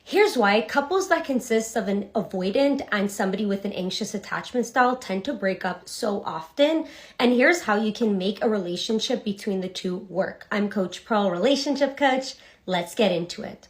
Here's why couples that consist of an avoidant and somebody with an anxious attachment style tend to break up so often. And here's how you can make a relationship between the two work. I'm Coach Pearl, relationship coach. Let's get into it.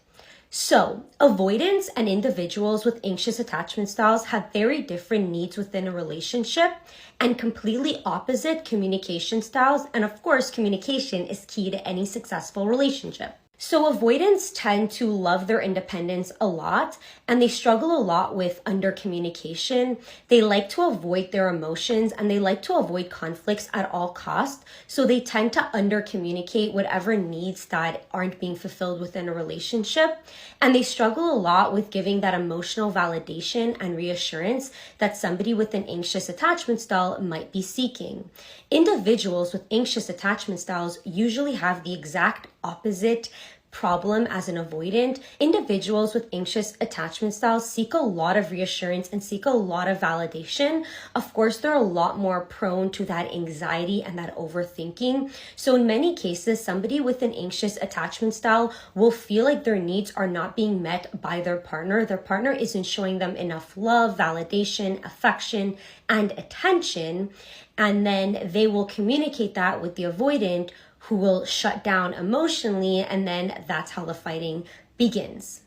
So, avoidants and individuals with anxious attachment styles have very different needs within a relationship and completely opposite communication styles. And of course, communication is key to any successful relationship. So avoidants tend to love their independence a lot, and they struggle a lot with under communication. They like to avoid their emotions and they like to avoid conflicts at all costs. So they tend to under communicate whatever needs that aren't being fulfilled within a relationship. And they struggle a lot with giving that emotional validation and reassurance that somebody with an anxious attachment style might be seeking. Individuals with anxious attachment styles usually have the exact opposite problem as an avoidant. Individuals with anxious attachment styles seek a lot of reassurance and seek a lot of validation. Of course, they're a lot more prone to that anxiety and that overthinking. So in many cases, somebody with an anxious attachment style will feel like their needs are not being met by their partner. Their partner isn't showing them enough love, validation, affection, and attention. And then they will communicate that with the avoidant, who will shut down emotionally, and then that's how the fighting begins.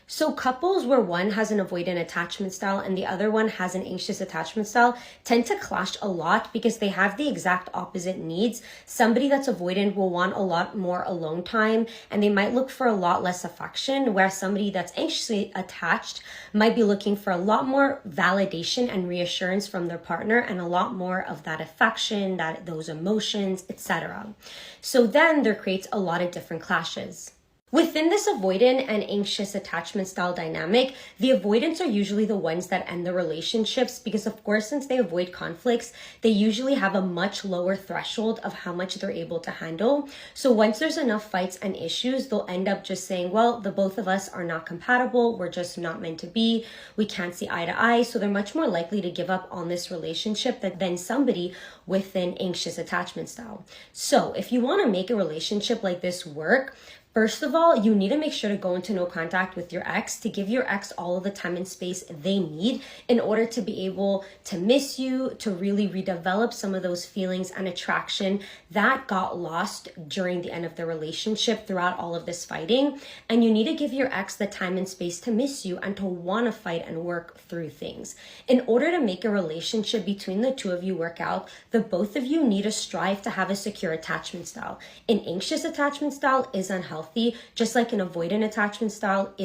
So couples where one has an avoidant attachment style and the other one has an anxious attachment style tend to clash a lot because they have the exact opposite needs. Somebody that's avoidant will want a lot more alone time and they might look for a lot less affection, whereas somebody that's anxiously attached might be looking for a lot more validation and reassurance from their partner and a lot more of that affection, those emotions, etc. So then there creates a lot of different clashes. Within this avoidant and anxious attachment style dynamic, the avoidants are usually the ones that end the relationships because, of course, since they avoid conflicts, they usually have a much lower threshold of how much they're able to handle. So once there's enough fights and issues, they'll end up just saying, well, the both of us are not compatible. We're just not meant to be. We can't see eye to eye. So they're much more likely to give up on this relationship than somebody with an anxious attachment style. So if you want to make a relationship like this work, first of all, you need to make sure to go into no contact with your ex, to give your ex all of the time and space they need in order to be able to miss you, to really redevelop some of those feelings and attraction that got lost during the end of the relationship throughout all of this fighting. And you need to give your ex the time and space to miss you and to want to fight and work through things. In order to make a relationship between the two of you work out, the both of you need to strive to have a secure attachment style. An anxious attachment style is unhealthy, just like an avoidant attachment style